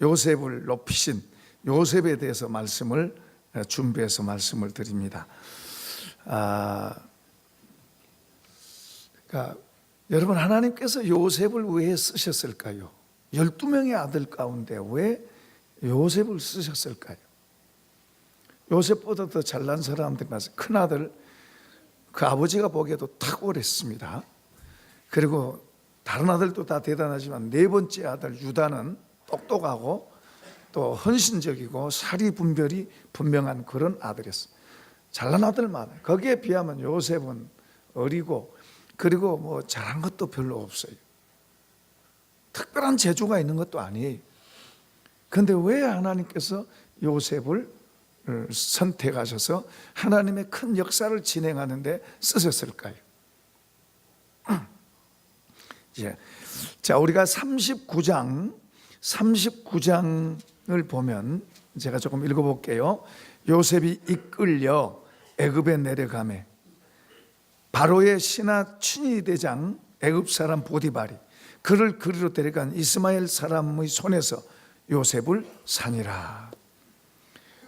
요셉을 높이신 요셉에 대해서 말씀을 준비해서 말씀을 드립니다. 그러니까 여러분, 하나님께서 요셉을 왜 쓰셨을까요? 12명의 아들 가운데 왜 요셉을 쓰셨을까요? 요셉보다 더 잘난 사람들 가서 큰 아들, 그 아버지가 보기에도 탁월했습니다. 그리고 다른 아들도 다 대단하지만 네 번째 아들 유다는 똑똑하고 또 헌신적이고 사리 분별이 분명한 그런 아들이었어요. 잘난 아들 많아요. 거기에 비하면 요셉은 어리고 그리고 뭐 잘한 것도 별로 없어요. 특별한 재주가 있는 것도 아니에요. 그런데 왜 하나님께서 요셉을 선택하셔서 하나님의 큰 역사를 진행하는 데 쓰셨을까요? 자, 우리가 39장을 보면 제가 조금 읽어볼게요. 요셉이 이끌려 애굽에 내려가매 바로의 신하 친위대장 애굽 사람 보디발이 그를 그리로 데려간 이스마엘 사람의 손에서 요셉을 사니라.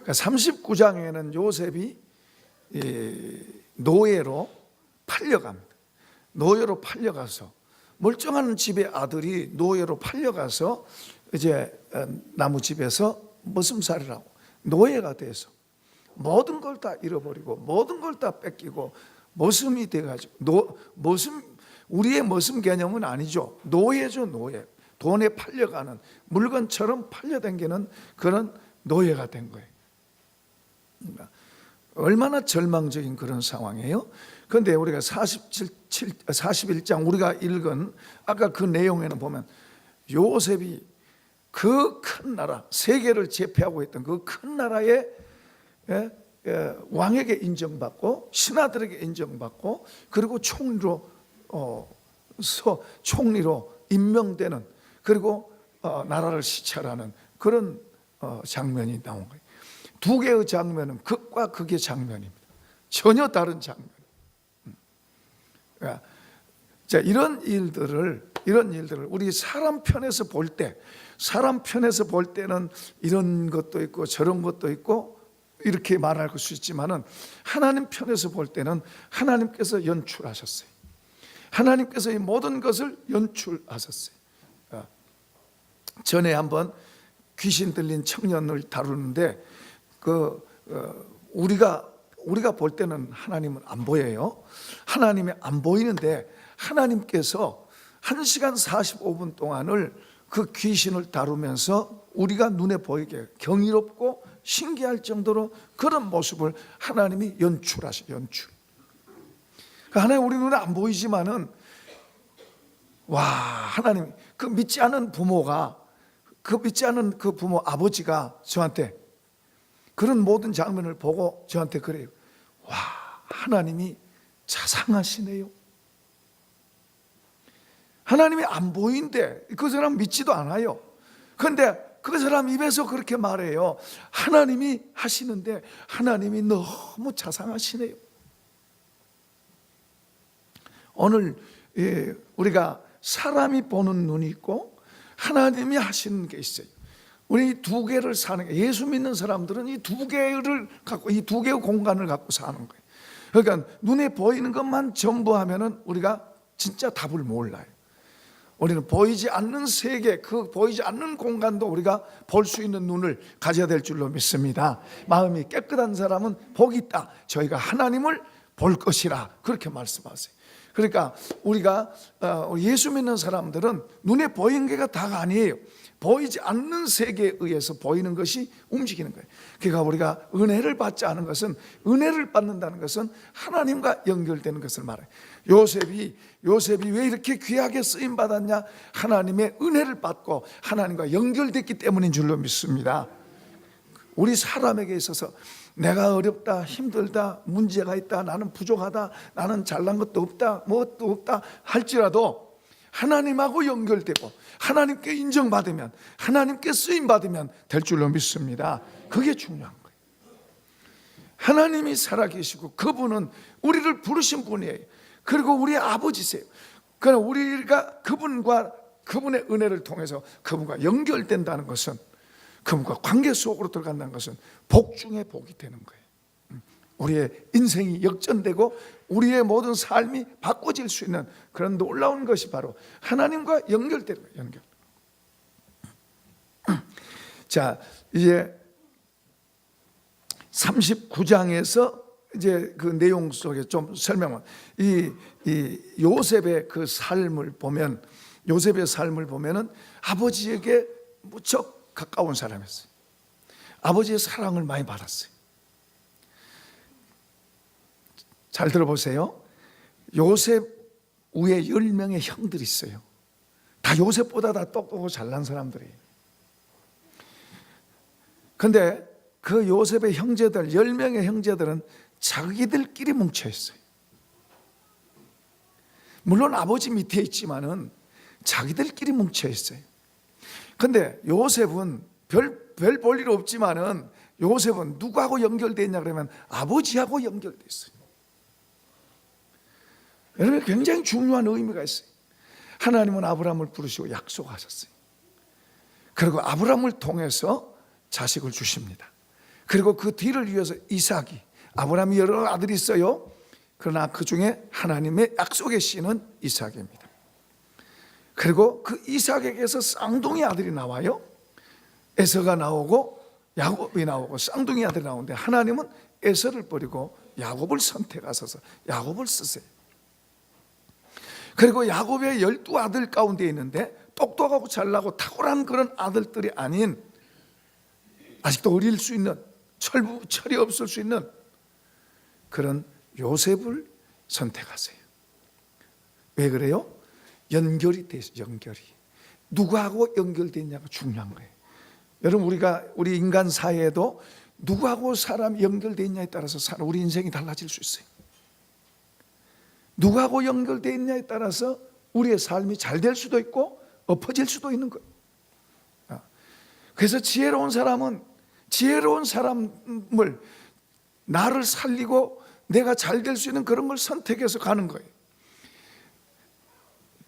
그러니까 39장에는 요셉이 노예로 팔려갑니다. 노예로 팔려가서 멀쩡한 집의 아들이 노예로 팔려가서 이제 나무집에서 머슴살이를 하고 노예가 돼서 모든 걸 다 잃어버리고 모든 걸 다 뺏기고 머슴이 돼가지고 우리의 머슴 개념은 아니죠. 노예죠, 노예. 돈에 팔려가는 물건처럼 팔려다니는 그런 노예가 된 거예요. 얼마나 절망적인 그런 상황이에요. 그런데 우리가 41장 우리가 읽은 아까 그 내용에는 보면 요셉이 그 큰 나라, 세계를 제패하고 있던 그 큰 나라의 왕에게 인정받고 신하들에게 인정받고 그리고 총리로 임명되는, 그리고 나라를 시찰하는 그런 장면이 나온 거예요. 두 개의 장면은 극과 극의 장면입니다. 전혀 다른 장면. 자, 이런 일들을 우리 사람 편에서 볼 때는 이런 것도 있고 저런 것도 있고 이렇게 말할 수 있지만은 하나님 편에서 볼 때는 하나님께서 연출하셨어요. 하나님께서 이 모든 것을 연출하셨어요. 전에 한번 귀신 들린 청년을 다루는데 우리가 볼 때는 하나님은 안 보여요. 하나님이 안 보이는데 하나님께서 1시간 45분 동안을 그 귀신을 다루면서 우리가 눈에 보이게 경이롭고 신기할 정도로 그런 모습을 하나님이 연출하셔요. 하나님 우리 눈에 안 보이지만은 하나님 그 믿지 않은 부모가 그 부모 아버지가 저한테 그런 모든 장면을 보고 저한테 그래요. 하나님이 자상하시네요. 하나님이 안 보이는데 그 사람 믿지도 않아요. 그런데 그 사람 입에서 그렇게 말해요. 하나님이 하시는데 하나님이 너무 자상하시네요. 오늘 우리가 사람이 보는 눈이 있고 하나님이 하시는 게 있어요. 우리 두 개를 사는 게, 예수 믿는 사람들은 이 두 개의 공간을 갖고 사는 거예요. 그러니까 눈에 보이는 것만 전부 하면은 우리가 진짜 답을 몰라요. 우리는 보이지 않는 세계, 그 보이지 않는 공간도 우리가 볼 수 있는 눈을 가져야 될 줄로 믿습니다. 마음이 깨끗한 사람은 복이 있다. 저희가 하나님을 볼 것이라 그렇게 말씀하세요. 그러니까 우리가 예수 믿는 사람들은 눈에 보이는 게가 다가 아니에요. 보이지 않는 세계에 의해서 보이는 것이 움직이는 거예요. 그러니까 우리가 은혜를 받지 않은 것은, 은혜를 받는다는 것은 하나님과 연결되는 것을 말해요. 요셉이 왜 이렇게 귀하게 쓰임 받았냐? 하나님의 은혜를 받고 하나님과 연결됐기 때문인 줄로 믿습니다. 우리 사람에게 있어서 내가 어렵다, 힘들다, 문제가 있다, 나는 부족하다, 나는 잘난 것도 없다, 무엇도 없다 할지라도 하나님하고 연결되고 하나님께 인정받으면, 하나님께 쓰임받으면 될 줄로 믿습니다. 그게 중요한 거예요. 하나님이 살아계시고 그분은 우리를 부르신 분이에요. 그리고 우리의 아버지세요. 그러나 우리가 그분과 그분의 은혜를 통해서 그분과 연결된다는 것은, 그분과 관계 속으로 들어간다는 것은 복 중에 복이 되는 거예요. 우리의 인생이 역전되고 우리의 모든 삶이 바꿔질 수 있는 그런 놀라운 것이 바로 하나님과 연결되는 거예요. 연결. 자, 이제 39장에서 이제 그 내용 속에 좀 설명은, 이 요셉의 그 삶을 보면, 요셉의 삶을 보면은 아버지에게 무척 가까운 사람이었어요. 아버지의 사랑을 많이 받았어요. 잘 들어보세요. 요셉 위에 10명의 형들이 있어요. 다 요셉보다 다 똑똑하고 잘난 사람들이에요. 근데 그 요셉의 형제들, 10명의 형제들은 자기들끼리 뭉쳐 있어요. 물론 아버지 밑에 있지만은 자기들끼리 뭉쳐 있어요. 근데 요셉은 별 볼 일 없지만은, 요셉은 누구하고 연결되어 있냐 그러면 아버지하고 연결되어 있어요. 여러분, 굉장히 중요한 의미가 있어요. 하나님은 아브라함을 부르시고 약속하셨어요. 그리고 아브라함을 통해서 자식을 주십니다. 그리고 그 뒤를 위해서 이삭이, 아브라함이 여러 아들이 있어요. 그러나 그 중에 하나님의 약속의 씨는 이삭입니다. 그리고 그 이삭에게서 쌍둥이 아들이 나와요. 에서가 나오고 야곱이 나오고 쌍둥이 아들이 나오는데, 하나님은 에서를 버리고 야곱을 선택하셔서 야곱을 쓰세요. 그리고 야곱의 12아들 가운데 있는데 똑똑하고 잘나고 탁월한 그런 아들들이 아닌, 아직도 어릴 수 있는, 철이 없을 수 있는 그런 요셉을 선택하세요. 왜 그래요? 연결이 돼서, 연결이 누구하고 연결되냐가 중요한 거예요. 여러분, 우리 인간 사회에도 누구하고 사람이 연결되어 있냐에 따라서 우리 인생이 달라질 수 있어요. 누구하고 연결되어 있냐에 따라서 우리의 삶이 잘 될 수도 있고 엎어질 수도 있는 거예요. 그래서 지혜로운 사람은 지혜로운 사람을, 나를 살리고 내가 잘 될 수 있는 그런 걸 선택해서 가는 거예요.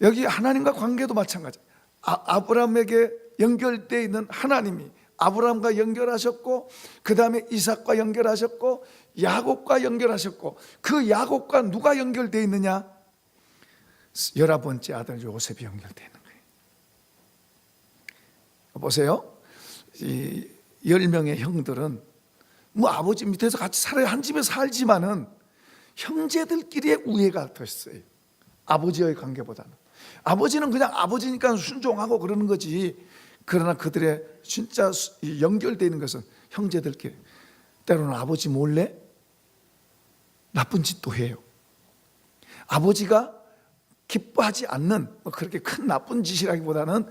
여기 하나님과 관계도 마찬가지예요. 아브라함에게 연결되어 있는 하나님이 아브라함과 연결하셨고, 그 다음에 이삭과 연결하셨고, 야곱과 연결하셨고, 그 야곱과 누가 연결되어 있느냐? 11번째 아들 요셉이 연결되어 있는 거예요. 보세요. 이 10명의 형들은 뭐 아버지 밑에서 같이 살아야 한 집에 살지만은 형제들끼리의 우애가 더 있어요. 아버지와의 관계보다는. 아버지는 그냥 아버지니까 순종하고 그러는 거지. 그러나 그들의 진짜 연결되어 있는 것은 형제들끼리. 때로는 아버지 몰래 나쁜 짓도 해요. 아버지가 기뻐하지 않는, 그렇게 큰 나쁜 짓이라기보다는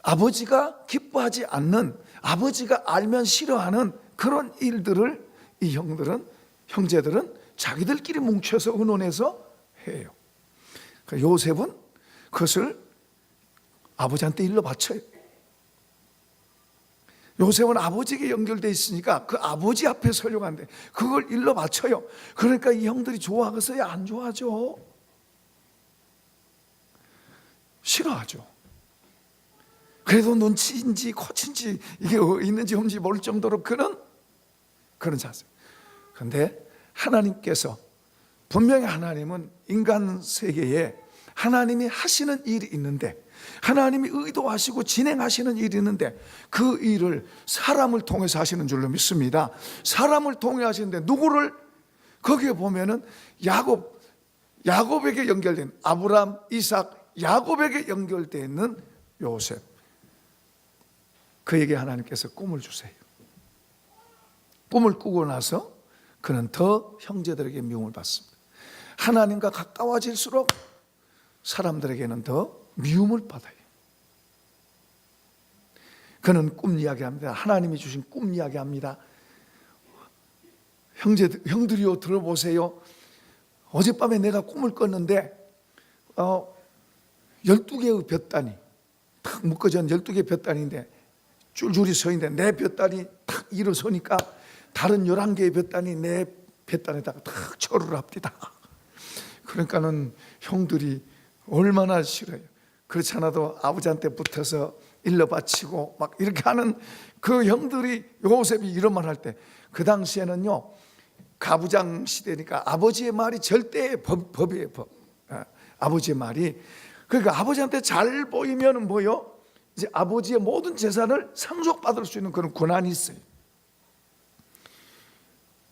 아버지가 기뻐하지 않는, 아버지가 알면 싫어하는 그런 일들을 이 형제들은 자기들끼리 뭉쳐서 의논해서 해요. 요셉은 그것을 아버지한테 일러 바쳐요. 요셉은 아버지에게 연결되어 있으니까 그 아버지 앞에 서려고 하는데 그걸 일러 바쳐요. 그러니까 이 형들이 좋아하겠어요? 안 좋아하죠. 싫어하죠. 그래도 눈치인지 코치인지 이게 있는지 없는지 모를 정도로 그런 자세. 그런데 하나님께서, 분명히 하나님은 인간 세계에 하나님이 하시는 일이 있는데, 하나님이 의도하시고 진행하시는 일이 있는데, 그 일을 사람을 통해서 하시는 줄로 믿습니다. 사람을 통해 하시는데 누구를? 거기에 보면은 야곱에게 연결된 아브람, 이삭, 야곱에게 연결되어 있는 요셉, 그에게 하나님께서 꿈을 주세요. 꿈을 꾸고 나서 그는 더 형제들에게 미움을 받습니다. 하나님과 가까워질수록 사람들에게는 더 미움을 받아요. 그는 꿈 이야기합니다. 하나님이 주신 꿈 이야기합니다. 형들이요, 들어보세요. 어젯밤에 내가 꿈을 꿨는데 12개의 볕단이 탁 묶어진 12개의 볕단인데 줄줄이 서 있는데, 내 볕단이 탁 일어서니까 다른 11개의 볕단이 내 볕단에다가 탁 절을 합니다. 그러니까는 형들이 얼마나 싫어요. 그렇지 않아도 아버지한테 붙어서 일러 바치고 막 이렇게 하는 그 형들이, 요셉이 이런 말 할 때, 그 당시에는요 가부장 시대니까 아버지의 말이 절대 법이에요. 법. 아버지의 말이. 그러니까 아버지한테 잘 보이면은 뭐요? 이제 아버지의 모든 재산을 상속받을 수 있는 그런 권한이 있어요.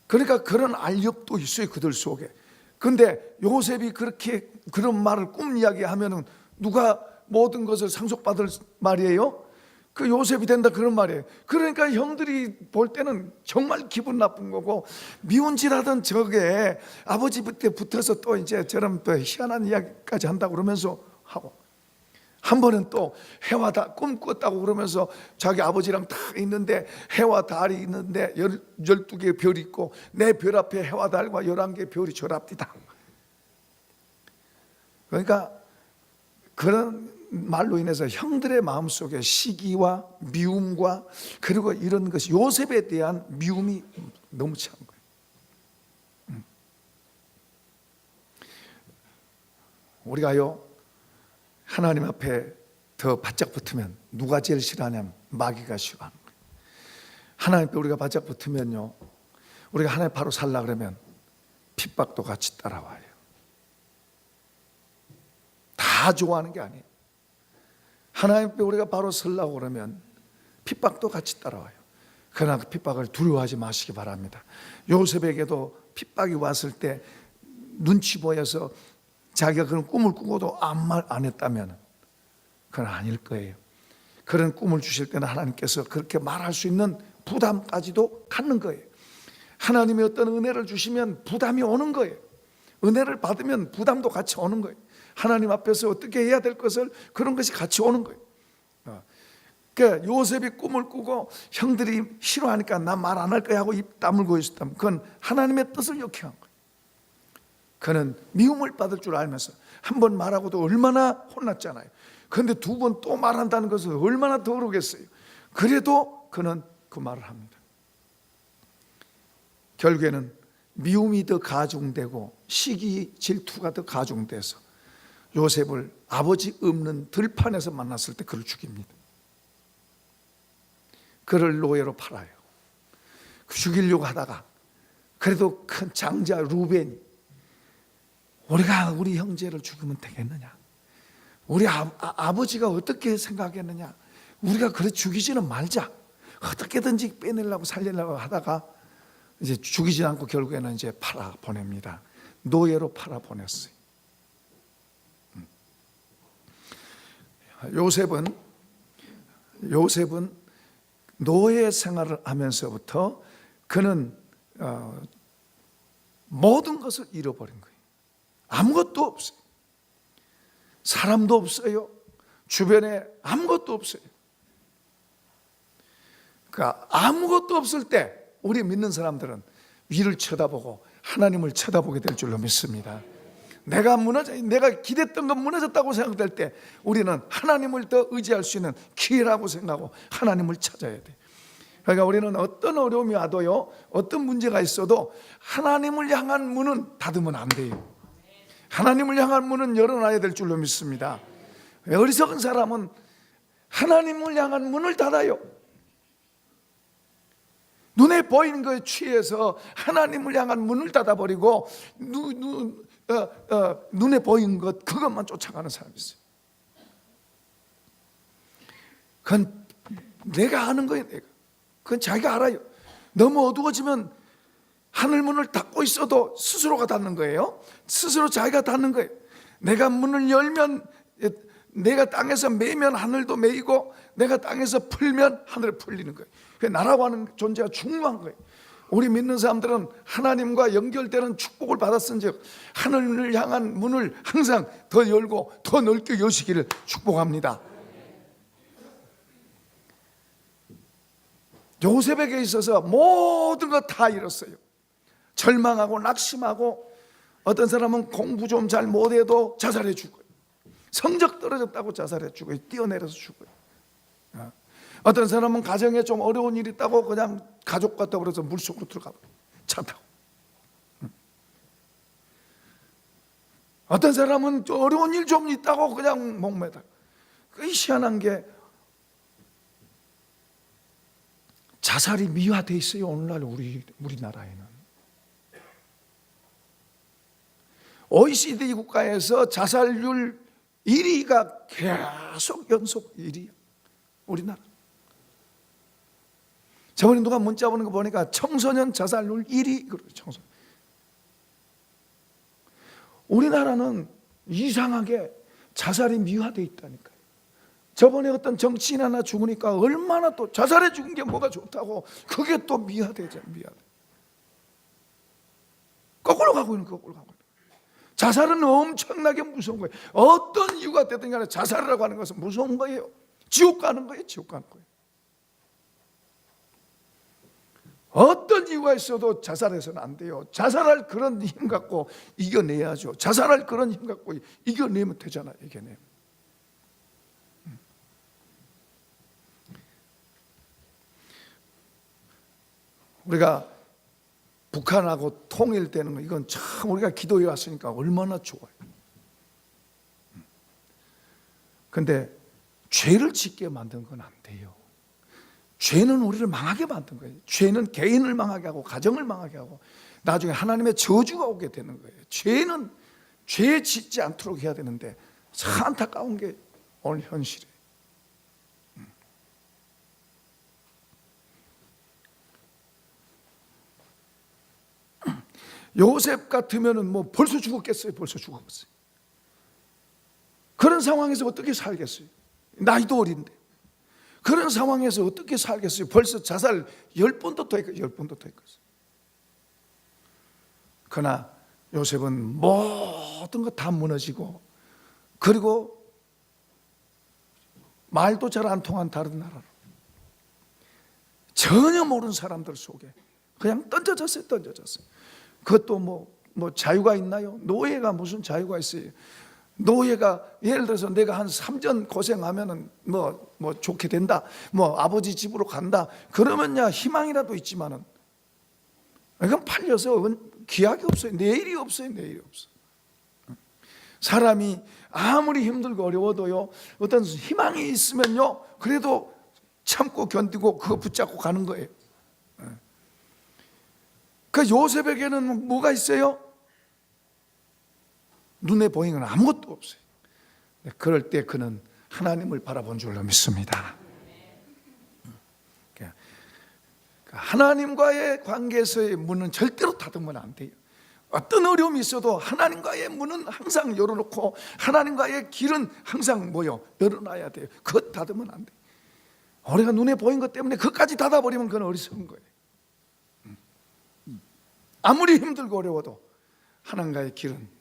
그러니까 그런 알력도 있어요, 그들 속에. 근데 요셉이 그렇게 그런 말을 꿈 이야기하면은 누가 모든 것을 상속받을 말이에요? 그 요셉이 된다, 그런 말이에요. 그러니까 형들이 볼 때는 정말 기분 나쁜 거고, 미운짓하던 저게 아버지 밑에 붙어서 또 이제 저런 또 희한한 이야기까지 한다고 그러면서 하고, 한 번은 또 해와 달 꿈 꿨다고 그러면서 자기 아버지랑 다 있는데 해와 달이 있는데 12개의 별이 있고 내 별 앞에 해와 달과 11개의 별이 절합디다. 그러니까 그런 말로 인해서 형들의 마음속에 시기와 미움과, 그리고 이런 것이, 요셉에 대한 미움이 너무 참은 거예요. 우리가요 하나님 앞에 더 바짝 붙으면 누가 제일 싫어하냐면 마귀가 싫어하는 거예요. 하나님 앞에 우리가 바짝 붙으면요, 우리가 하나님 바로 살라 그러면 핍박도 같이 따라와요. 다 좋아하는 게 아니에요. 하나님 앞에 우리가 바로 서려고 그러면 핍박도 같이 따라와요. 그러나 그 핍박을 두려워하지 마시기 바랍니다. 요셉에게도 핍박이 왔을 때 눈치 보여서 자기가 그런 꿈을 꾸고도 아무 말 안 했다면 그건 아닐 거예요. 그런 꿈을 주실 때는 하나님께서 그렇게 말할 수 있는 부담까지도 갖는 거예요. 하나님이 어떤 은혜를 주시면 부담이 오는 거예요. 은혜를 받으면 부담도 같이 오는 거예요. 하나님 앞에서 어떻게 해야 될 것을, 그런 것이 같이 오는 거예요. 그러니까 요셉이 꿈을 꾸고 형들이 싫어하니까 나 말 안 할 거야 하고 입 다물고 있었다면 그건 하나님의 뜻을 역행한 거예요. 그는 미움을 받을 줄 알면서 한 번 말하고도 얼마나 혼났잖아요. 그런데 두 번 또 말한다는 것은 얼마나 더 그러겠어요. 그래도 그는 그 말을 합니다. 결국에는 미움이 더 가중되고 시기, 질투가 더 가중돼서 요셉을 아버지 없는 들판에서 만났을 때 그를 죽입니다. 그를 노예로 팔아요. 죽이려고 하다가 그래도 큰 장자 루벤이, 우리가 우리 형제를 죽이면 되겠느냐, 우리 아버지가 어떻게 생각했느냐, 우리가 그래 죽이지는 말자, 어떻게든지 빼내려고 살리려고 하다가 이제 죽이지 않고 결국에는 이제 팔아 보냅니다. 노예로 팔아 보냈어요. 요셉은 노예 생활을 하면서부터 그는 모든 것을 잃어버린 거예요. 아무것도 없어요. 사람도 없어요. 주변에 아무것도 없어요. 그러니까 아무것도 없을 때 우리 믿는 사람들은 위를 쳐다보고 하나님을 쳐다보게 될 줄로 믿습니다. 내가 기댔던 건 무너졌다고 생각될 때 우리는 하나님을 더 의지할 수 있는 기회라고 생각하고 하나님을 찾아야 돼. 그러니까 우리는 어떤 어려움이 와도요, 어떤 문제가 있어도 하나님을 향한 문은 닫으면 안 돼요. 하나님을 향한 문은 열어놔야 될 줄로 믿습니다. 어리석은 사람은 하나님을 향한 문을 닫아요. 눈에 보이는 것에 취해서 하나님을 향한 문을 닫아버리고 눈에 보이는 것, 그것만 쫓아가는 사람이 있어요. 그건 내가 아는 거예요. 그건 자기가 알아요. 너무 어두워지면 하늘문을 닫고 있어도 스스로가 닫는 거예요. 스스로 자기가 닫는 거예요. 내가 문을 열면, 내가 땅에서 매면 하늘도 매이고 내가 땅에서 풀면 하늘이 풀리는 거예요. 나라고 하는 존재가 중요한 거예요. 우리 믿는 사람들은 하나님과 연결되는 축복을 받았은즉 하늘을 향한 문을 항상 더 열고 더 넓게 여시기를 축복합니다. 요셉에게 있어서 모든 거 다 잃었어요. 절망하고 낙심하고, 어떤 사람은 공부 좀 잘 못해도 자살해 죽어요. 성적 떨어졌다고 자살해 죽어요. 뛰어내려서 죽어요. 어떤 사람은 가정에 좀 어려운 일이 있다고 그냥 가족과 더불어서 물속으로 들어가 버려요. 차 타고. 어떤 사람은 어려운 일 좀 있다고 그냥 목매다. 그 희한한 게 자살이 미화되어 있어요. 오늘날 우리나라에는. OECD 국가에서 자살률 1위가 계속 연속 1위야. 우리나라. 저번에 누가 문자 보는 거 보니까 청소년 자살률 1위. 청소년. 우리나라는 이상하게 자살이 미화되어 있다니까요. 저번에 어떤 정치인 하나 죽으니까 얼마나 또 자살해 죽은 게 뭐가 좋다고 그게 또 미화되잖아요. 미화돼. 거꾸로 가고 있는 거꾸로 가고 있는 거예요. 자살은 엄청나게 무서운 거예요. 어떤 이유가 되든 간에 자살이라고 하는 것은 무서운 거예요. 지옥 가는 거예요. 지옥 가는 거예요. 어떤 이유가 있어도 자살해서는 안 돼요. 자살할 그런 힘 갖고 이겨내야죠. 자살할 그런 힘 갖고 이겨내면 되잖아요. 이겨내면. 우리가 북한하고 통일되는 거 이건 참 우리가 기도해 왔으니까 얼마나 좋아요. 그런데 죄를 짓게 만든 건 안 돼요. 죄는 우리를 망하게 만든 거예요. 죄는 개인을 망하게 하고 가정을 망하게 하고 나중에 하나님의 저주가 오게 되는 거예요. 죄는 죄 짓지 않도록 해야 되는데 참 안타까운 게 오늘 현실이에요. 요셉 같으면은 뭐 벌써 죽었겠어요. 벌써 죽었어요. 그런 상황에서 어떻게 살겠어요? 나이도 어린데. 그런 상황에서 어떻게 살겠어요? 벌써 자살 10번도 더 했거든요. 10번도 더 했거든요. 그러나 요셉은 모든 것 다 무너지고 그리고 말도 잘 안 통한 다른 나라로 전혀 모르는 사람들 속에 그냥 던져졌어요. 던져졌어요. 그것도 뭐 자유가 있나요? 노예가 무슨 자유가 있어요? 노예가 예를 들어서 내가 한 3년 고생하면은 뭐 좋게 된다. 뭐 아버지 집으로 간다. 그러면야 희망이라도 있지만은 이건 팔려서 기약이 없어요. 내일이 없어요. 내일이 없어. 사람이 아무리 힘들고 어려워도요. 어떤 희망이 있으면요. 그래도 참고 견디고 그거 붙잡고 가는 거예요. 그 요셉에게는 뭐가 있어요? 눈에 보이는 건 아무것도 없어요. 그럴 때 그는 하나님을 바라본 줄로 믿습니다. 하나님과의 관계에서의 문은 절대로 닫으면 안 돼요. 어떤 어려움이 있어도 하나님과의 문은 항상 열어놓고 하나님과의 길은 항상 열어놔야 돼요. 그것 닫으면 안 돼요. 우리가 눈에 보인 것 때문에 그것까지 닫아버리면 그건 어리석은 거예요. 아무리 힘들고 어려워도 하나님과의 길은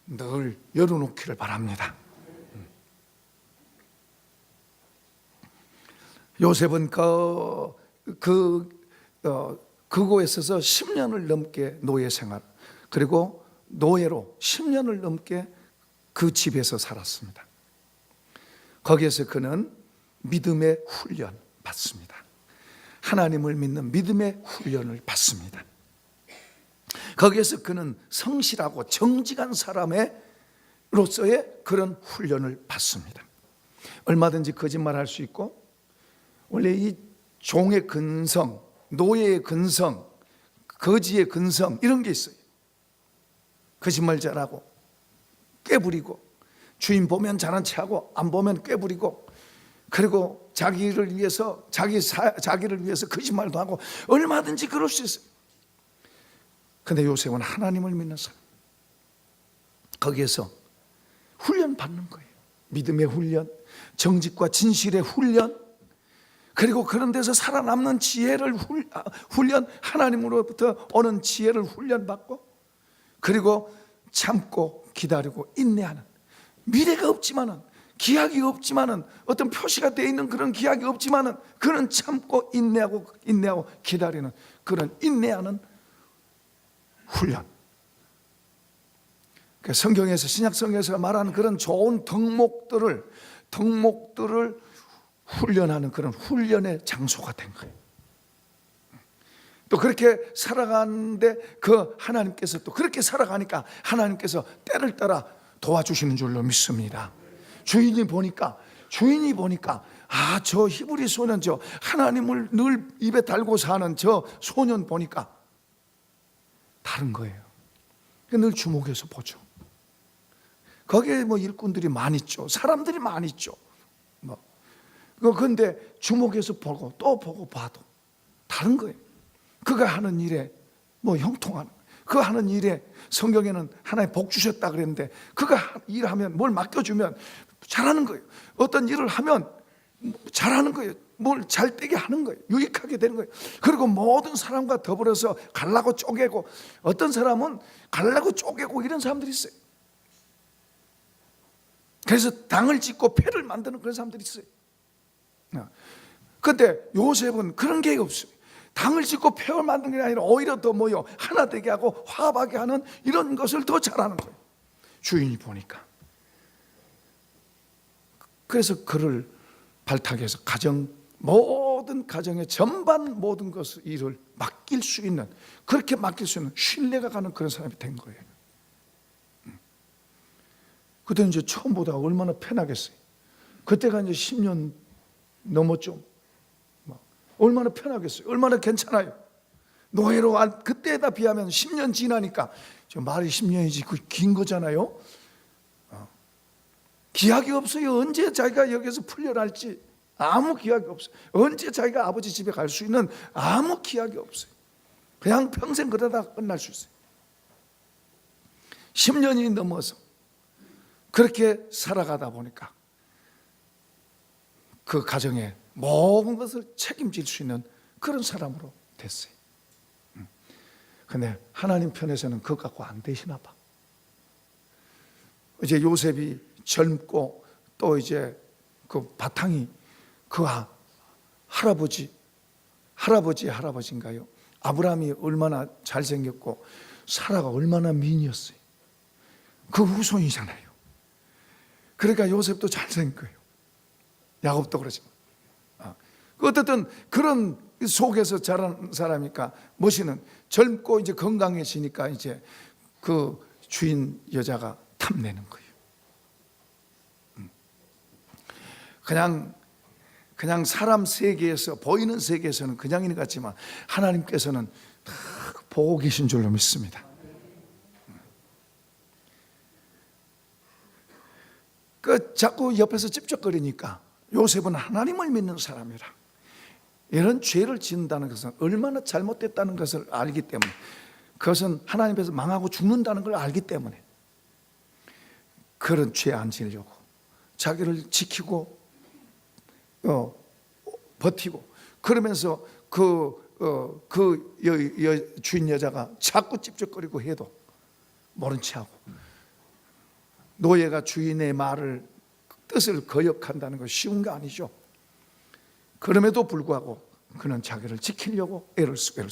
늘 열어놓기를 바랍니다. 요셉은 그곳에 있어서 10년을 넘게 노예 생활, 그리고 노예로 10년을 넘게 그 집에서 살았습니다. 거기에서 그는 믿음의 훈련 받습니다. 하나님을 믿는 믿음의 훈련을 받습니다. 거기에서 그는 성실하고 정직한 사람으로서의 그런 훈련을 받습니다. 얼마든지 거짓말할 수 있고, 원래 이 종의 근성, 노예의 근성, 거지의 근성 이런 게 있어요. 거짓말 잘하고 꾀부리고 주인 보면 잘한 체하고 안 보면 꾀부리고, 그리고 자기를 위해서 자기를 위해서 거짓말도 하고 얼마든지 그럴 수 있어요. 그런데 요셉은 하나님을 믿는 사람, 거기에서 훈련 받는 거예요. 믿음의 훈련, 정직과 진실의 훈련, 그리고 그런 데서 살아남는 지혜를 훈련, 하나님으로부터 오는 지혜를 훈련받고, 그리고 참고 기다리고 인내하는, 미래가 없지만은, 기약이 없지만은, 어떤 표시가 되어 있는 그런 기약이 없지만은 그는 참고 인내하고 기다리는 그런 인내하는 훈련. 성경에서, 신약 성경에서 말하는 그런 좋은 덕목들을 훈련하는 그런 훈련의 장소가 된 거예요. 또 그렇게 살아가는데 그 하나님께서 또 그렇게 살아가니까 하나님께서 때를 따라 도와주시는 줄로 믿습니다. 주인이 보니까 주인이 보니까 저 히브리 소년, 저 하나님을 늘 입에 달고 사는 저 소년 보니까 다른 거예요. 늘 주목해서 보죠. 거기에 뭐 일꾼들이 많이 있죠. 사람들이 많이 있죠. 그런데 주목해서 보고 또 보고 봐도 다른 거예요. 그가 하는 일에 뭐 형통하는, 그 하는 일에 성경에는 하나님 복 주셨다 그랬는데, 그가 일하면 뭘 맡겨주면 잘하는 거예요. 어떤 일을 하면 잘하는 거예요. 뭘 잘되게 하는 거예요. 유익하게 되는 거예요. 그리고 모든 사람과 더불어서 갈라고 쪼개고, 어떤 사람은 갈라고 쪼개고 이런 사람들이 있어요. 그래서 당을 짓고 패를 만드는 그런 사람들이 있어요. 그런데 요셉은 그런 게 없어요. 당을 짓고 패를 만드는 게 아니라 오히려 더 뭐요, 하나 되게 하고 화합하게 하는 이런 것을 더 잘하는 거예요. 주인이 보니까. 그래서 그를 발탁해서 모든 가정의 전반 모든 것을 일을 맡길 수 있는, 그렇게 맡길 수 있는 신뢰가 가는 그런 사람이 된 거예요. 그때 이제 처음보다 얼마나 편하겠어요. 그때가 이제 10년 넘었죠. 얼마나 편하겠어요. 얼마나 괜찮아요. 노예로 그때에다 비하면 10년 지나니까, 저 말이 10년이지 그 긴 거잖아요. 기약이 없어요. 언제 자기가 여기서 풀려날지 아무 기약이 없어요. 언제 자기가 아버지 집에 갈 수 있는 아무 기약이 없어요. 그냥 평생 그러다 끝날 수 있어요. 10년이 넘어서 그렇게 살아가다 보니까 그 가정에 모든 것을 책임질 수 있는 그런 사람으로 됐어요. 근데 하나님 편에서는 그거 갖고 안 되시나 봐. 이제 요셉이 젊고 또 이제 그 바탕이 그 할아버지인가요? 아브라함이 얼마나 잘생겼고 사라가 얼마나 미인이었어요. 그 후손이잖아요. 그러니까 요셉도 잘생긴 거예요. 야곱도 그러지만. 어쨌든 그런 속에서 자란 사람이니까 멋있는, 젊고 이제 건강해지니까 이제 그 주인 여자가 탐내는 거예요. 그냥 사람 세계에서, 보이는 세계에서는 그냥인 것 같지만 하나님께서는 다 보고 계신 줄로 믿습니다. 자꾸 옆에서 찝쩍거리니까 요셉은 하나님을 믿는 사람이라, 이런 죄를 짓는다는 것은 얼마나 잘못됐다는 것을 알기 때문에, 그것은 하나님 앞에서 망하고 죽는다는 걸 알기 때문에 그런 죄 안 지으려고 자기를 지키고 버티고, 그러면서 주인 여자가 자꾸 찝쩍거리고 해도 모른 체하고, 노예가 주인의 말을, 뜻을 거역한다는 건 쉬운 거 아니죠. 그럼에도 불구하고 그는 자기를 지키려고 애를 쓰고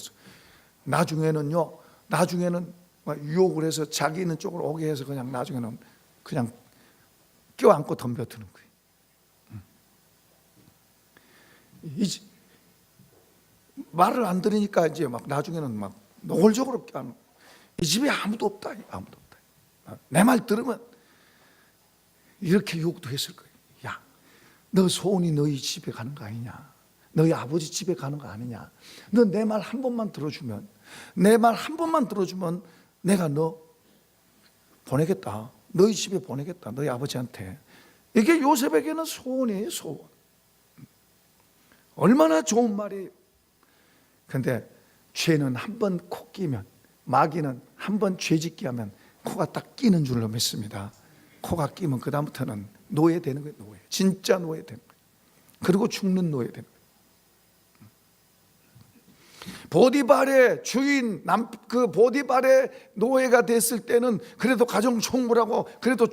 나중에는 유혹을 해서 자기 있는 쪽으로 오게 해서 나중에는 그냥 껴안고 덤벼드는 거예요. 이제 말을 안 들으니까 이제 나중에는 노골적으로 껴안고, 이 집에 아무도 없다. 내 말 들으면 이렇게 유혹도 했을 거예요. 야, 너 소원이 너희 집에 가는 거 아니냐? 너희 아버지 집에 가는 거 아니냐? 너 내 말 한 번만 들어주면, 내가 너 보내겠다. 너희 집에 보내겠다. 너희 아버지한테. 이게 요셉에게는 소원이에요, 소원. 얼마나 좋은 말이에요. 그런데 죄는 한 번 코 끼면, 마귀는 한 번 죄짓기 하면 코가 딱 끼는 줄로 믿습니다. 코가 끼면 그 다음부터는 노예되는 거예요. 노예. 진짜 노예되는 거예요. 그리고 죽는 노예되는 거예요. 보디발의 주인, 보디발의 노예가 됐을 때는 그래도 가정 총무라고 그래도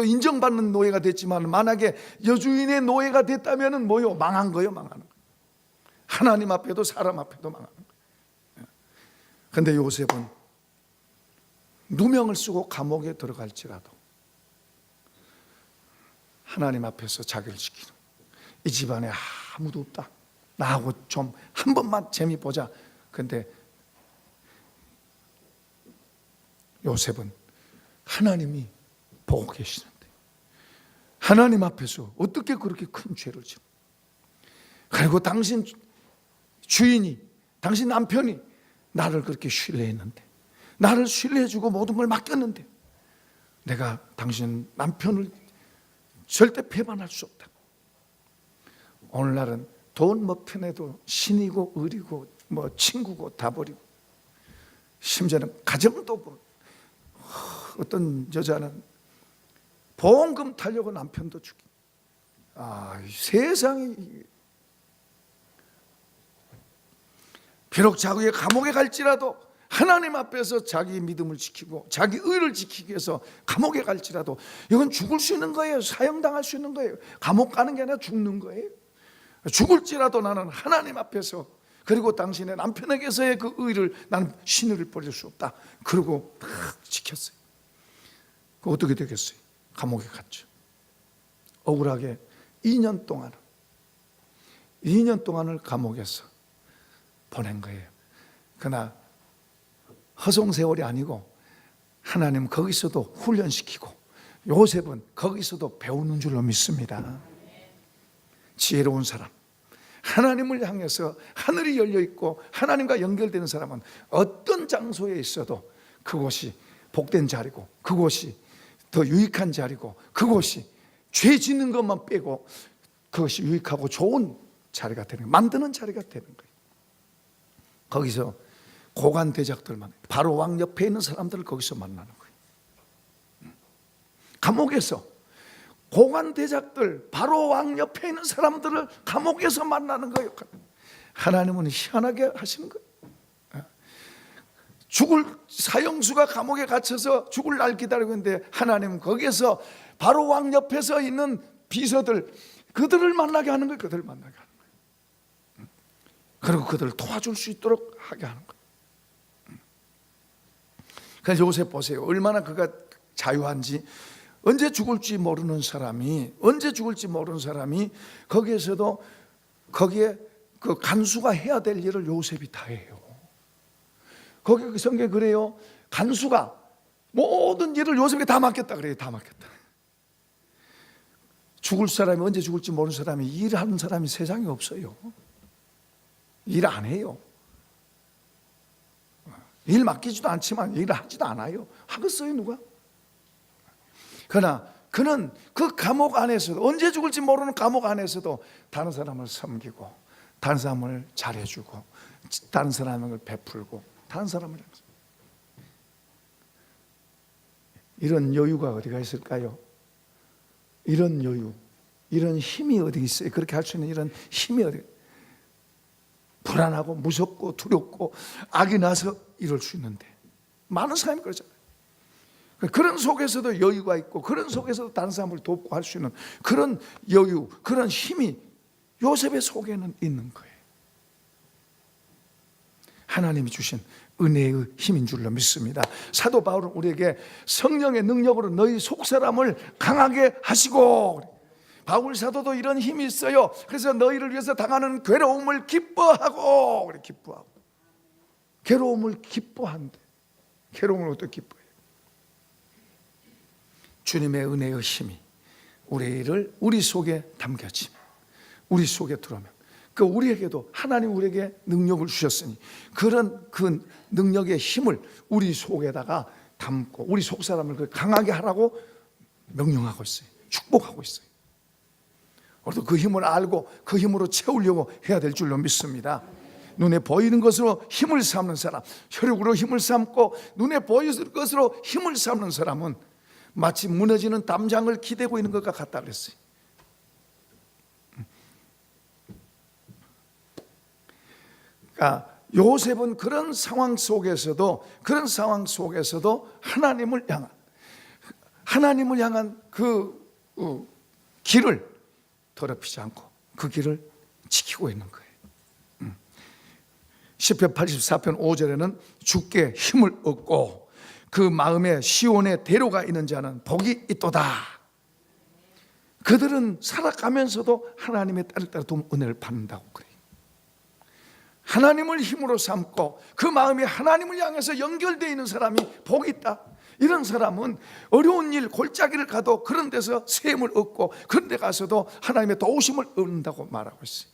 인정받는 노예가 됐지만, 만약에 여주인의 노예가 됐다면은 망한 거예요, 망하는 거예요. 하나님 앞에도 사람 앞에도 망하는 거예요. 그런데 요셉은 누명을 쓰고 감옥에 들어갈지라도 하나님 앞에서 자기를 지키는, 이 집안에 아무도 없다, 나하고 좀 한 번만 재미 보자. 그런데 요셉은 하나님이 보고 계시는데, 하나님 앞에서 어떻게 그렇게 큰 죄를 지어? 그리고 당신 주인이, 당신 남편이 나를 그렇게 신뢰했는데, 나를 신뢰해주고 모든 걸 맡겼는데 내가 당신 남편을 절대 배반할 수 없다. 오늘날은 돈 뭐 편해도 신이고 의리고 뭐 친구고 다 버리고, 심지어는 가정도 보면 어떤 여자는 보험금 타려고 남편도 죽이고, 세상이, 비록 자기의 감옥에 갈지라도 하나님 앞에서 자기 믿음을 지키고 자기 의를 지키기 위해서 감옥에 갈지라도 이건 죽을 수 있는 거예요. 사형당할 수 있는 거예요. 감옥 가는 게 아니라 죽는 거예요. 죽을지라도 나는 하나님 앞에서, 그리고 당신의 남편에게서의 그 의를 나는 신의를 버릴 수 없다. 그러고 딱 지켰어요. 어떻게 되겠어요? 감옥에 갔죠. 억울하게 2년 동안을 감옥에서 보낸 거예요. 그러나 허송세월이 아니고 하나님 거기서도 훈련시키고 요셉은 거기서도 배우는 줄로 믿습니다. 지혜로운 사람, 하나님을 향해서 하늘이 열려있고 하나님과 연결되는 사람은 어떤 장소에 있어도 그곳이 복된 자리고, 그곳이 더 유익한 자리고, 그곳이 죄 짓는 것만 빼고 그것이 유익하고 좋은 자리가 되는 거예요. 만드는 자리가 되는 거예요. 거기서 고관 대작들만, 바로 왕 옆에 있는 사람들을 거기서 만나는 거예요. 감옥에서 고관 대작들, 바로 왕 옆에 있는 사람들을 감옥에서 만나는 거예요. 하나님은 희한하게 하시는 거예요. 죽을 사형수가 감옥에 갇혀서 죽을 날 기다리고 있는데 하나님은 거기에서 바로 왕 옆에 서 있는 비서들, 그들을 만나게 하는 거예요. 그들을 만나게 하는 거예요. 그리고 그들을 도와줄 수 있도록 하게 하는 거예요. 그래서 요셉 보세요. 얼마나 그가 자유한지. 언제 죽을지 모르는 사람이 거기에서도 거기에 그 간수가 해야 될 일을 요셉이 다 해요. 거기 그 성경에 그래요. 간수가 모든 일을 요셉에게 다 맡겼다 그래요. 다 맡겼다. 죽을 사람이, 언제 죽을지 모르는 사람이, 일하는 사람이 세상에 없어요. 일 안 해요. 일 맡기지도 않지만 일을 하지도 않아요. 하겠어요 누가? 그러나 그는 그 감옥 안에서도, 언제 죽을지 모르는 감옥 안에서도 다른 사람을 섬기고, 다른 사람을 잘해주고, 다른 사람을 베풀고, 다른 사람을, 이런 여유가 어디가 있을까요? 이런 여유, 이런 힘이 어디 있어요? 그렇게 할 수 있는 이런 힘이 어디? 불안하고 무섭고 두렵고 악이 나서 이럴 수 있는데 많은 사람이 그러잖아요. 그런 속에서도 여유가 있고, 그런 속에서도 다른 사람을 돕고 할 수 있는 그런 여유, 그런 힘이 요셉의 속에는 있는 거예요. 하나님이 주신 은혜의 힘인 줄로 믿습니다. 사도 바울은 우리에게 성령의 능력으로 너희 속사람을 강하게 하시고, 바울 사도도 이런 힘이 있어요. 그래서 너희를 위해서 당하는 괴로움을 기뻐하고, 그래, 기뻐하고. 괴로움을 기뻐한대. 괴로움을 어떻게 기뻐해요? 주님의 은혜의 힘이 우리 속에 담겨지면, 우리 속에 들어오면, 그 우리에게도 하나님 우리에게 능력을 주셨으니 그런 그 능력의 힘을 우리 속에다가 담고 우리 속 사람을 강하게 하라고 명령하고 있어요. 축복하고 있어요. 우리도 그 힘을 알고 그 힘으로 채우려고 해야 될 줄로 믿습니다. 눈에 보이는 것으로 힘을 삼는 사람, 혈육으로 힘을 삼고 눈에 보이는 것으로 힘을 삼는 사람은 마치 무너지는 담장을 기대고 있는 것과 같다 그랬어요. 그러니까 요셉은 그런 상황 속에서도 하나님을 향한 그 길을 더럽히지 않고 그 길을 지키고 있는 거예요. 시편 84편 5절에는 주께 힘을 얻고 그 마음에 시온의 대로가 있는 자는 복이 있도다. 그들은 살아가면서도 하나님의 딸을 따라 은혜를 받는다고 그래요. 하나님을 힘으로 삼고 그 마음이 하나님을 향해서 연결되어 있는 사람이 복이 있다. 이런 사람은 어려운 일, 골짜기를 가도 그런 데서 셈을 얻고 그런 데 가서도 하나님의 도우심을 얻는다고 말하고 있어요.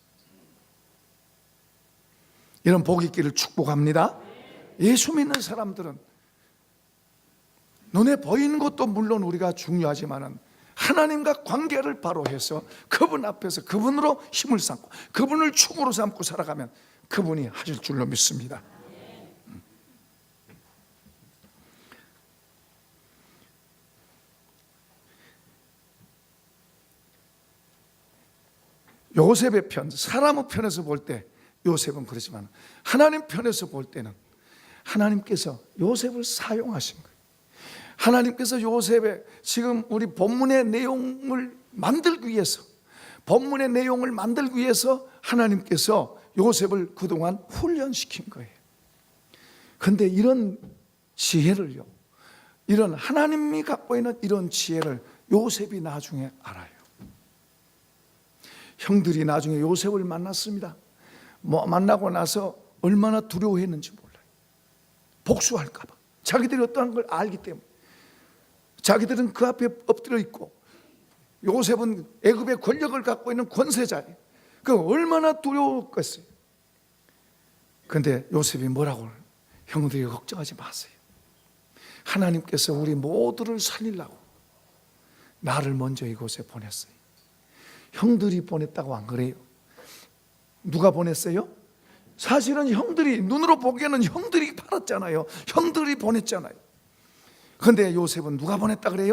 이런 복이 있기를 축복합니다. 예수 믿는 사람들은 눈에 보이는 것도 물론 우리가 중요하지만은 하나님과 관계를 바로 해서 그분 앞에서 그분으로 힘을 삼고 그분을 축으로 삼고 살아가면 그분이 하실 줄로 믿습니다. 요셉의 편, 사람의 편에서 볼 때 요셉은 그렇지만 하나님 편에서 볼 때는 하나님께서 요셉을 사용하신 거예요. 하나님께서 요셉의 지금 우리 본문의 내용을 만들기 위해서, 본문의 내용을 만들기 위해서 하나님께서 요셉을 그동안 훈련시킨 거예요. 그런데 이런 지혜를요, 이런 하나님이 갖고 있는 이런 지혜를 요셉이 나중에 알아요. 형들이 나중에 요셉을 만났습니다. 만나고 나서 얼마나 두려워했는지 몰라요. 복수할까 봐. 자기들이 어떠한 걸 알기 때문에. 자기들은 그 앞에 엎드려 있고 요셉은 애굽의 권력을 갖고 있는 권세자예요. 그 얼마나 두려웠겠어요. 그런데 요셉이 뭐라고? 형들이 걱정하지 마세요. 하나님께서 우리 모두를 살리려고 나를 먼저 이곳에 보냈어요. 형들이 보냈다고 안 그래요? 누가 보냈어요? 사실은 형들이, 눈으로 보기에는 형들이 팔았잖아요. 형들이 보냈잖아요. 그런데 요셉은 누가 보냈다 그래요?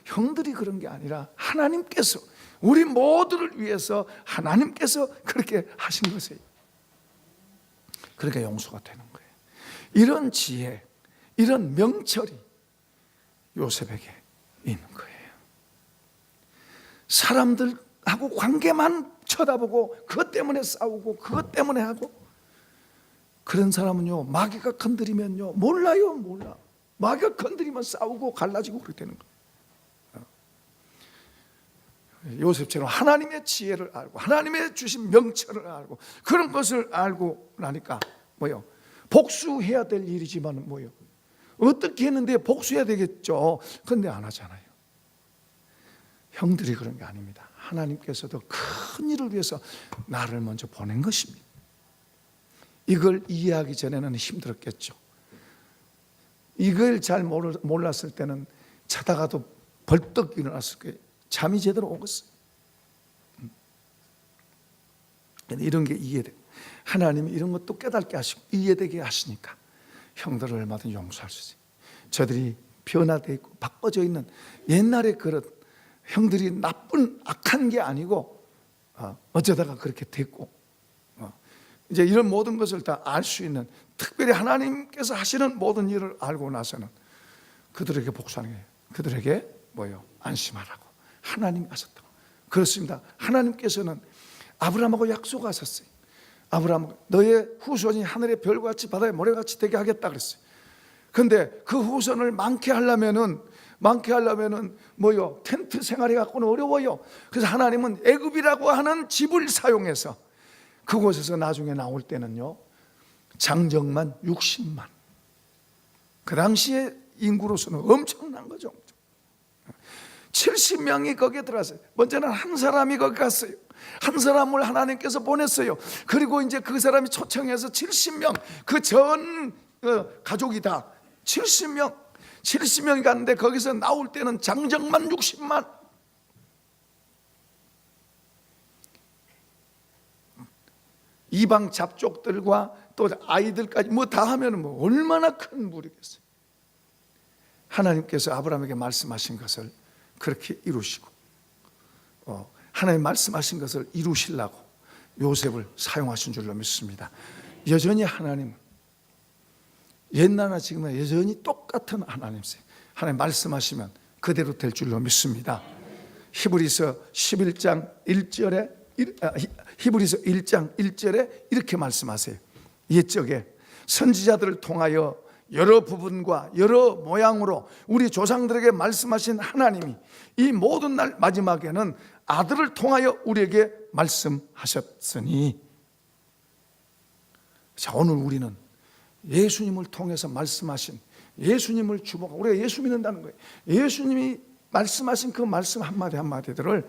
형들이 그런 게 아니라 하나님께서, 우리 모두를 위해서 하나님께서 그렇게 하신 것이에요. 그러니까 용서가 되는 거예요. 이런 지혜, 이런 명철이 요셉에게 있는 거예요. 사람들하고 관계만 쳐다보고 그것 때문에 싸우고 그것 때문에 하고, 그런 사람은요, 마귀가 건드리면요, 몰라. 마귀가 건드리면 싸우고 갈라지고 그렇게 되는 거예요. 요셉처럼 하나님의 지혜를 알고 하나님의 주신 명철을 알고 그런 것을 알고 나니까 뭐요? 복수해야 될 일이지만 뭐요? 어떻게 했는데 복수해야 되겠죠. 그런데 안 하잖아요. 형들이 그런 게 아닙니다. 하나님께서도 큰 일을 위해서 나를 먼저 보낸 것입니다. 이걸 이해하기 전에는 힘들었겠죠. 이걸 잘 몰랐을 때는 자다가도 벌떡 일어났을 거예요. 잠이 제대로 오겠어요. 이런 게 이해돼. 하나님이 이런 것도 깨닫게 하시고 이해되게 하시니까 형들을 얼마든지 용서할 수 있어요. 저들이 변화되어 있고 바꿔져 있는 옛날의 그런 형들이 나쁜 악한 게 아니고 어쩌다가 그렇게 됐고 이제 이런 모든 것을 다 알 수 있는, 특별히 하나님께서 하시는 모든 일을 알고 나서는 그들에게 복수하는 거예요. 그들에게 뭐예요? 안심하라고 하나님이 하셨다고. 그렇습니다. 하나님께서는 아브라함하고 약속하셨어요. 아브라함, 너의 후손이 하늘의 별같이 바다의 모래같이 되게 하겠다 그랬어요. 그런데 그 후손을 많게 하려면은 뭐요? 텐트 생활이 갖고는 어려워요. 그래서 하나님은 애굽이라고 하는 집을 사용해서 그곳에서 나중에 나올 때는요, 장정만 60만. 그 당시에 인구로서는 엄청난 거죠. 70명이 거기에 들어왔어요. 먼저는 한 사람이 거기 갔어요. 한 사람을 하나님께서 보냈어요. 그리고 이제 그 사람이 초청해서 70명, 그 전 가족이 다 70명이 갔는데 거기서 나올 때는 장정만 60만. 이방 잡족들과 또 아이들까지 뭐 다 하면 뭐 얼마나 큰 무리겠어요. 하나님께서 아브라함에게 말씀하신 것을 그렇게 이루시고 하나님 말씀하신 것을 이루시려고 요셉을 사용하신 줄로 믿습니다. 여전히 하나님, 옛날나 지금은 여전히 똑같은 하나님이세요. 하나님 말씀하시면 그대로 될 줄로 믿습니다. 히브리서 11장 1절에 히브리서 1장 1절에 이렇게 말씀하세요. 옛적에 선지자들을 통하여 여러 부분과 여러 모양으로 우리 조상들에게 말씀하신 하나님이 이 모든 날 마지막에는 아들을 통하여 우리에게 말씀하셨으니, 자, 오늘 우리는 예수님을 통해서 말씀하신 예수님을 주목하고 우리가 예수 믿는다는 거예요. 예수님이 말씀하신 그 말씀 한마디 한마디들을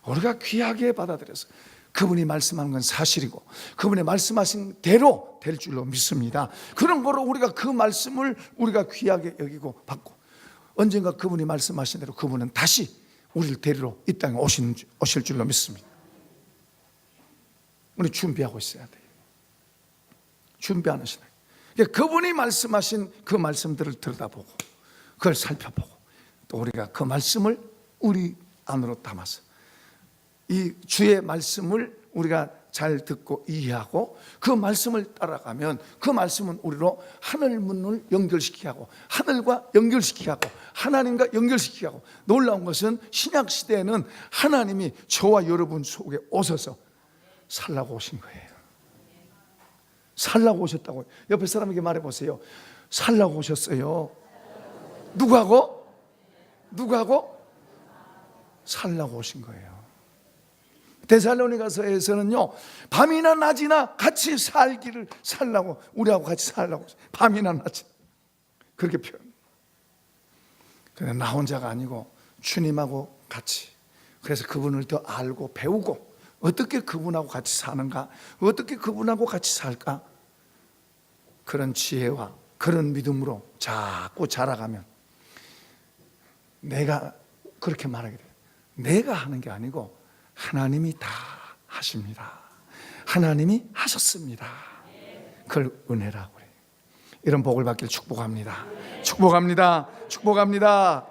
우리가 귀하게 받아들여서 그분이 말씀하는 건 사실이고 그분이 말씀하신 대로 될 줄로 믿습니다. 그런 거로 우리가 그 말씀을 우리가 귀하게 여기고 받고 언젠가 그분이 말씀하신 대로 그분은 다시 우리를 데리러 이 땅에 오실 줄로 믿습니다. 우리 준비하고 있어야 돼요. 준비하는 신앙. 그분이 말씀하신 그 말씀들을 들여다보고 그걸 살펴보고 또 우리가 그 말씀을 우리 안으로 담아서 이 주의 말씀을 우리가 잘 듣고 이해하고 그 말씀을 따라가면 그 말씀은 우리로 하늘 문을 연결시키게 하고 하늘과 연결시키게 하고 하나님과 연결시키게 하고 놀라운 것은 신약 시대에는 하나님이 저와 여러분 속에 오셔서 살라고 오신 거예요. 살라고 오셨다고요. 옆에 사람에게 말해보세요. 살라고 오셨어요. 누구하고? 살라고 오신 거예요. 데살로니가서에서는요 밤이나 낮이나 같이 살기를 살라고 우리하고 같이 살라고 밤이나 낮이나 그렇게 표현. 그런데 나 혼자가 아니고 주님하고 같이 그래서 그분을 더 알고 배우고 어떻게 그분하고 같이 사는가 어떻게 그분하고 같이 살까 그런 지혜와 그런 믿음으로 자꾸 자라가면 내가 그렇게 말하게 돼요. 내가 하는 게 아니고 하나님이 다 하십니다. 하나님이 하셨습니다. 그걸 은혜라고 그래요. 이런 복을 받길 축복합니다. 축복합니다. 축복합니다.